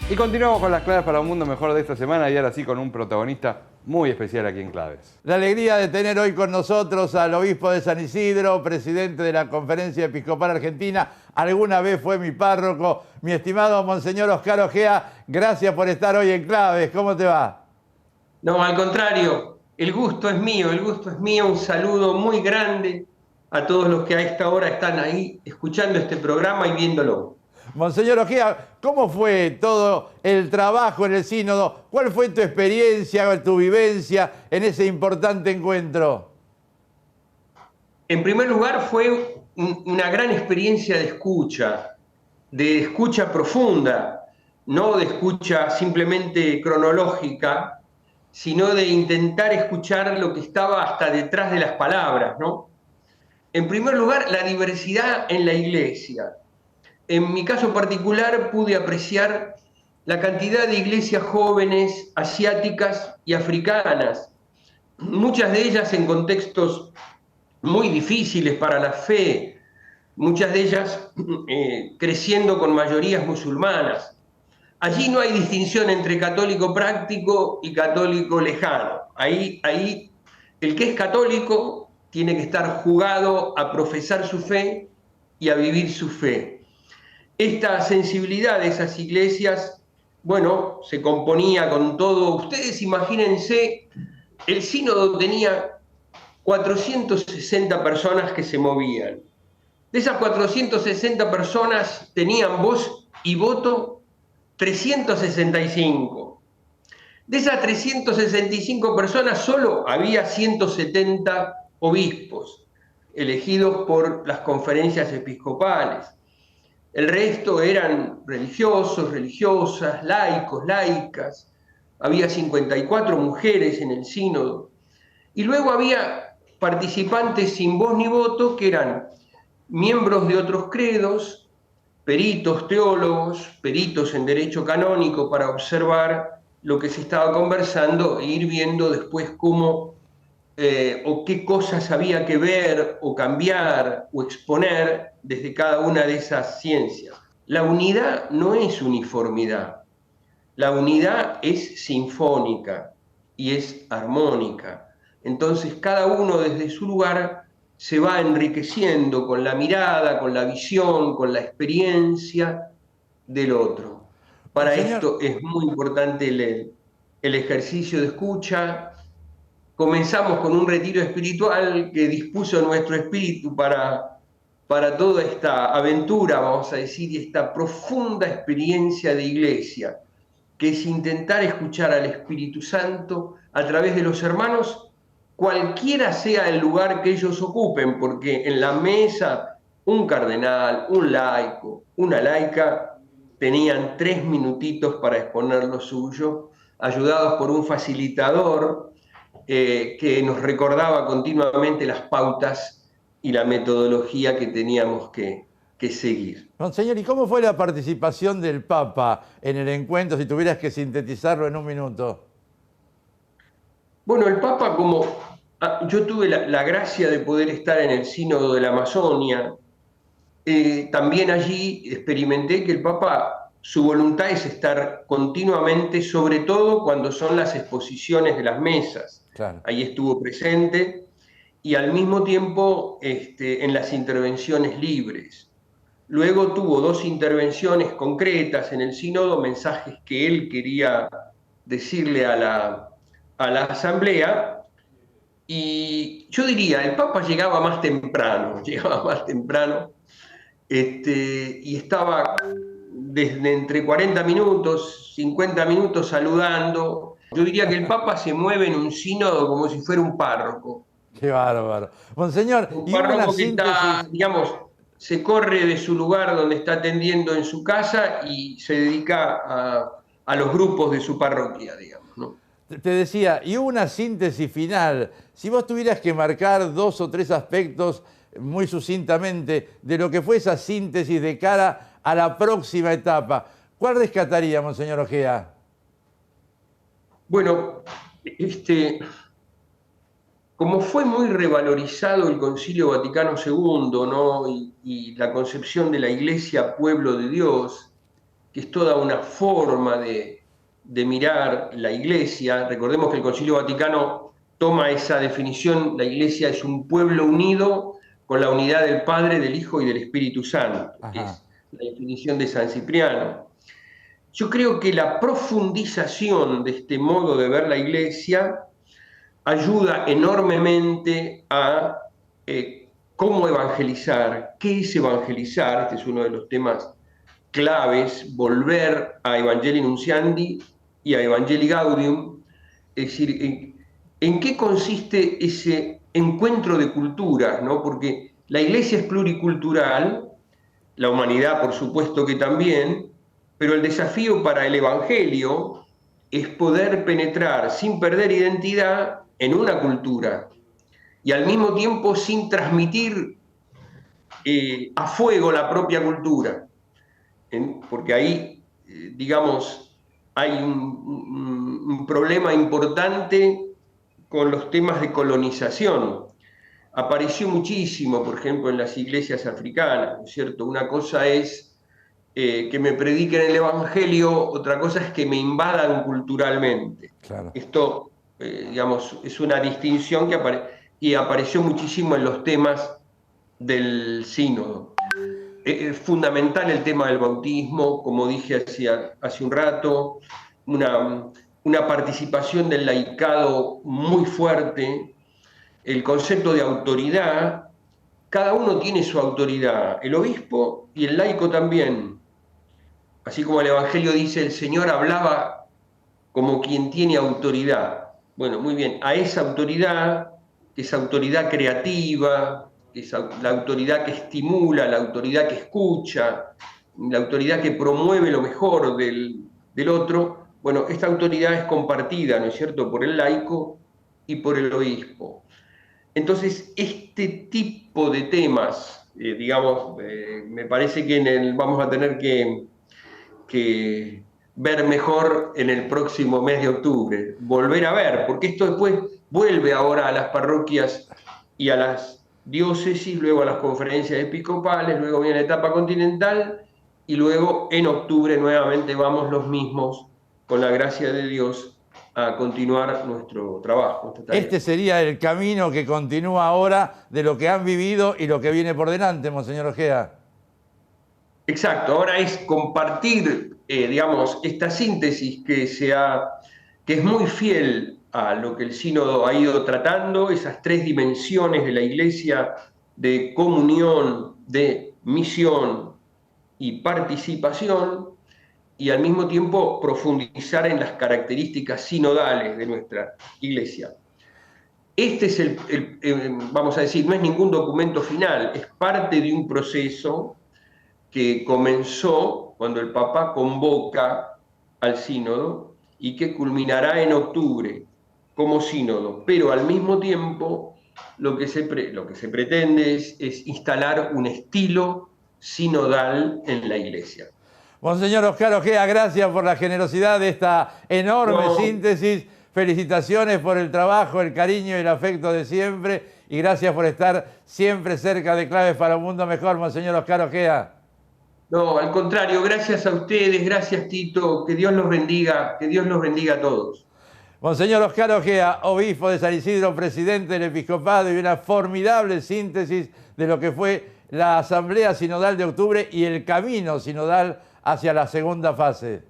Y continuamos con las claves para un mundo mejor de esta semana y ahora sí con un protagonista muy especial aquí en Claves. La alegría de tener hoy con nosotros al obispo de San Isidro, presidente de la Conferencia Episcopal Argentina. Alguna vez fue mi párroco, mi estimado Monseñor Oscar Ojea. Gracias por estar hoy en Claves. ¿Cómo te va? No, al contrario, el gusto es mío, el gusto es mío. Un saludo muy grande a todos los que a esta hora están ahí escuchando este programa y viéndolo. Monseñor Ojea, ¿cómo fue todo el trabajo en el sínodo? ¿Cuál fue tu experiencia, tu vivencia en ese importante encuentro? En primer lugar, fue una gran experiencia de escucha profunda, no de escucha simplemente cronológica, sino de intentar escuchar lo que estaba hasta detrás de las palabras, ¿no? En primer lugar, la diversidad en la iglesia. En mi caso particular pude apreciar la cantidad de iglesias jóvenes, asiáticas y africanas, muchas de ellas en contextos muy difíciles para la fe, muchas de ellas creciendo con mayorías musulmanas. Allí no hay distinción entre católico práctico y católico lejano. Ahí el que es católico tiene que estar jugado a profesar su fe y a vivir su fe. Esta sensibilidad de esas iglesias, bueno, se componía con todo. Ustedes imagínense, el sínodo tenía 460 personas que se movían. De esas 460 personas tenían voz y voto 365. De esas 365 personas solo había 170 obispos elegidos por las conferencias episcopales. El resto eran religiosos, religiosas, laicos, laicas. Había 54 mujeres en el sínodo. Y luego había participantes sin voz ni voto que eran miembros de otros credos, peritos teólogos, peritos en derecho canónico para observar lo que se estaba conversando e ir viendo después cómo o qué cosas había que ver o cambiar o exponer desde cada una de esas ciencias. La unidad no es uniformidad, la unidad es sinfónica y es armónica. Entonces cada uno desde su lugar se va enriqueciendo con la mirada, con la visión, con la experiencia del otro. Para Monseñor, esto es muy importante el ejercicio de escucha. Comenzamos con un retiro espiritual que dispuso nuestro espíritu para toda esta aventura, vamos a decir, y esta profunda experiencia de iglesia, que es intentar escuchar al Espíritu Santo a través de los hermanos, cualquiera sea el lugar que ellos ocupen, porque en la mesa un cardenal, un laico, una laica, tenían 3 minutitos para exponer lo suyo, ayudados por un facilitador que nos recordaba continuamente las pautas y la metodología que teníamos que seguir. Monseñor, ¿y cómo fue la participación del Papa en el encuentro, si tuvieras que sintetizarlo en un minuto? Bueno, el Papa, como yo tuve la gracia de poder estar en el Sínodo de la Amazonia, también allí experimenté que el Papa, su voluntad es estar continuamente, sobre todo cuando son las exposiciones de las mesas. Claro. Ahí estuvo presente y al mismo tiempo en las intervenciones libres. Luego tuvo 2 intervenciones concretas en el sínodo, mensajes que él quería decirle a la asamblea, y yo diría, el Papa llegaba más temprano, y estaba desde entre 40 minutos, 50 minutos saludando. Yo diría que el Papa se mueve en un sínodo como si fuera un párroco. Qué bárbaro. Monseñor, Un y hubo una párroco que está, síntesis. digamos, se corre de su lugar donde está atendiendo en su casa y se dedica a los grupos de su parroquia, digamos, ¿no? Te decía, y hubo una síntesis final. Si vos tuvieras que marcar 2 o 3 aspectos muy sucintamente de lo que fue esa síntesis de cara a la próxima etapa, ¿cuál rescataría, Monseñor Ojea? Bueno, como fue muy revalorizado el Concilio Vaticano II, ¿no? y la concepción de la Iglesia pueblo de Dios, que es toda una forma de mirar la Iglesia. Recordemos que el Concilio Vaticano toma esa definición: la Iglesia es un pueblo unido con la unidad del Padre, del Hijo y del Espíritu Santo, que es la definición de San Cipriano. Yo creo que la profundización de este modo de ver la Iglesia ayuda enormemente a cómo evangelizar, qué es evangelizar. Este es uno de los temas claves: volver a Evangelii Nunciandi y a Evangelii Gaudium. Es decir, ¿en qué consiste ese encuentro de culturas, ¿no? Porque la Iglesia es pluricultural, la humanidad por supuesto que también, pero el desafío para el Evangelio es poder penetrar sin perder identidad en una cultura y al mismo tiempo sin transmitir a fuego la propia cultura. Porque ahí, digamos, hay un problema importante con los temas de colonización. Apareció muchísimo, por ejemplo, en las iglesias africanas, ¿no es cierto? Una cosa es que me prediquen el Evangelio, otra cosa es que me invadan culturalmente. Claro. Esto, digamos, es una distinción que apareció muchísimo en los temas del sínodo. Es fundamental el tema del bautismo, como dije hace un rato, una participación del laicado muy fuerte, el concepto de autoridad. Cada uno tiene su autoridad, el obispo y el laico también. Así como el Evangelio dice, el Señor hablaba como quien tiene autoridad. Bueno, muy bien, a esa autoridad, esa autoridad creativa, la autoridad que estimula, la autoridad que escucha, la autoridad que promueve lo mejor del otro, bueno, esta autoridad es compartida, ¿no es cierto?, por el laico y por el obispo. Entonces, este tipo de temas, digamos, me parece que vamos a tener que ver mejor en el próximo mes de octubre, volver a ver, porque esto después vuelve ahora a las parroquias y a las diócesis, luego a las conferencias episcopales, luego viene la etapa continental y luego en octubre nuevamente vamos los mismos, con la gracia de Dios, a continuar nuestro trabajo. Este sería el camino que continúa ahora de lo que han vivido y lo que viene por delante, Monseñor Ojeda. Exacto, ahora es compartir, digamos, esta síntesis que es muy fiel a lo que el sínodo ha ido tratando, esas tres dimensiones de la Iglesia de comunión, de misión y participación, y al mismo tiempo profundizar en las características sinodales de nuestra Iglesia. Este es vamos a decir, no es ningún documento final, es parte de un proceso que comenzó cuando el Papa convoca al sínodo y que culminará en octubre como sínodo, pero al mismo tiempo lo que se pretende es instalar un estilo sinodal en la Iglesia. Monseñor Oscar Ojeda, gracias por la generosidad de esta enorme síntesis. Felicitaciones por el trabajo, el cariño y el afecto de siempre. Y gracias por estar siempre cerca de Claves para un Mundo Mejor, Monseñor Oscar Ojeda. No, al contrario, gracias a ustedes, gracias Tito, que Dios los bendiga a todos. Monseñor Oscar Ojeda, obispo de San Isidro, presidente del episcopado, y una formidable síntesis de lo que fue la Asamblea Sinodal de octubre y el camino sinodal hacia la segunda fase.